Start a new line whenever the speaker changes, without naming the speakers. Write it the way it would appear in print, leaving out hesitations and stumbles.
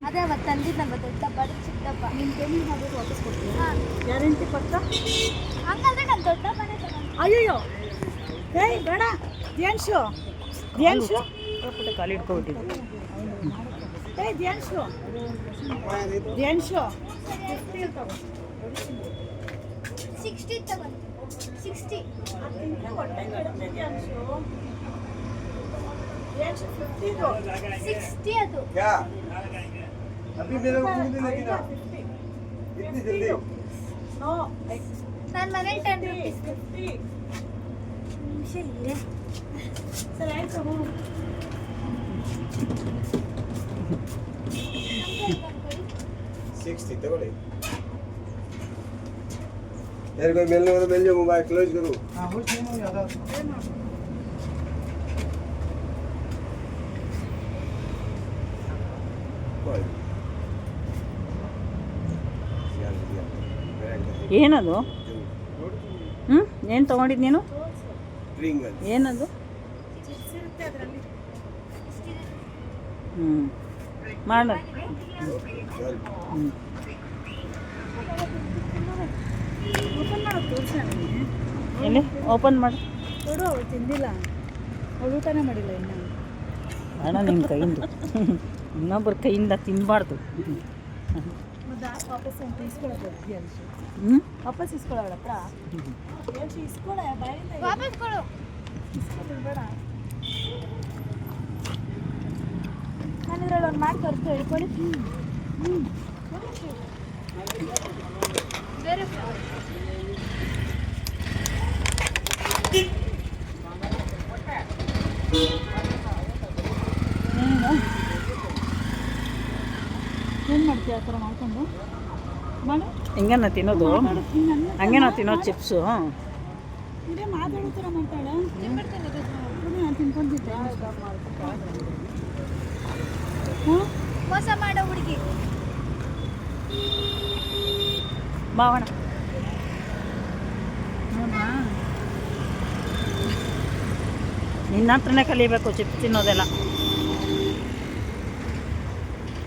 ಅದೇ ಅವತ್ತು ತಂದಿದ್ದಲ್ಲ ದೊಡ್ಡ ಡಬ್ಬ ಚಿಕ್ಕ ಡಬ್ಬ.
ನೀನು ಪೇಮೆಂಟ್ ಮಾಡಬೇಕು ವಾಪಸ್ ಕೊಡ್ತೀನಿ.
ಹಾಂ
ಗ್ಯಾರಂಟಿ ಪಕ್ಕ.
ಹಂಗಂದ್ರೆ ನಾನು ದೊಡ್ಡ ಡಬ್ಬನೇ ತಗೊಂಡು.
ಅಯ್ಯಯ್ಯೋ ಏಯ್ ಬೇಡ ಧ್ಯಾನ್ಶು ಧ್ಯಾನ್ಶು
ಪುಟ್ಟ ಕಾಲು ಇಟ್ಕೊಬಿಟ್ಟಿದ್ದೆ.
ಏಯ್ ಧ್ಯಾನ್ಶು ಧ್ಯಾನ್ಶು 50 ತಗೋ.
60 ತಗೊಂಡು 60
ಅದಕ್ಕಿಂತ ಹೊಟ್ಟೆ ಕಡಿಮೆ ಧ್ಯಾನ್ಶು. ಧ್ಯಾನ್ಶು 50
60 ಅದು.
क्या अभी मेरे को खुद नहीं लगी ना इतनी जल्दी
ನೋ
ನಾನು ಮನೇಲಿ 10 rupees
50
ನಿಮಿಷ ಇದೆ.
ಸರಿ ಆಯ್ತು ಹೋಗು.
सिक्स थी तगड़े यार कोई मिलने वाला मिल जाओ मोबाइल क्लोज करो हां वो सेम हो जाता
ಏನದು? ಹ್ಞೂ ಏನು ತೊಗೊಂಡಿದ್ದು ನೀನು?
ರಿಂಗ್
ಏನದು?
ಸಿರುತ್ತೆ ಅದರಲ್ಲಿ.
ಹ್ಞೂ ಮಾಡ. ಹ್ಞೂ
ಓಪನ್ ಮಾಡೋದು ತೋರಿಸ ನನಗೆ.
ಎಲ್ಲಿ ಓಪನ್ ಮಾಡಿ
ಕೊಡು. ಅವಳು ತಿಂದಿಲ್ಲ, ಅವಳು ಊಟನೇ ಮಾಡಿಲ್ಲ ಇನ್ನು.
ಬೇಡ ನಿಮ್ಮ ಕೈಯಿಂದ. ಇನ್ನೊಬ್ಬರ ಕೈಯಿಂದ ತಿನ್ನಬಾರ್ದು.
ಮತ್ತೆ ವಾಪಸ್ ಅಂತ ಇಸ್ಕೊಳ್ಳೋದು ಧ್ಯಾನ್ಶು.
ಹ್ಞೂ
ವಾಪಸ್ ಇಸ್ಕೊಳ್ಳೋ ಅವಳ ಹತ್ರ. ಧ್ಯಾನ್ಶು ಇಸ್ಕೊಳ್ಳೋ ಬಾಯಿಂದ
ವಾಪಸ್ ಕೊಡು.
ಇಸ್ಕೊಳ್ಳೋದು ಬೇಡ. ನಾನು ಇದ್ರಲ್ಲಿ ಒಂದು ಮಾಡಿ ತೋರಿಸ್ತು ಹೇಳ್ಕೊಳ್ಳಿ.
ಬೇರೆ
ಏನು ಮಾಡ್ತೀಯ ಆ ಥರ ಮಾಡ್ಕೊಂಡು ಮಾಡು.
ಹಿಂಗೆ ನಾ ತಿನ್ನೋದು, ಹಂಗೆ ನಾವು ತಿನ್ನೋದು ಚಿಪ್ಸು.
ಇದೇ ಮಾತಾಡೋ ಥರ ಮಾತಾಡ. ನಾನು ತಿನ್ಕೊಂತಿದ್ದೆ. ಹ್ಞೂ
ಮೋಸ ಮಾಡೋ ಹುಡುಗಿ.
ಬಾವಣ
ಹೌದಾ?
ನಿನ್ನ ಹತ್ರನೇ ಕಲಿಬೇಕು ಚಿಪ್ಸ್ ತಿನ್ನೋದೆಲ್ಲ.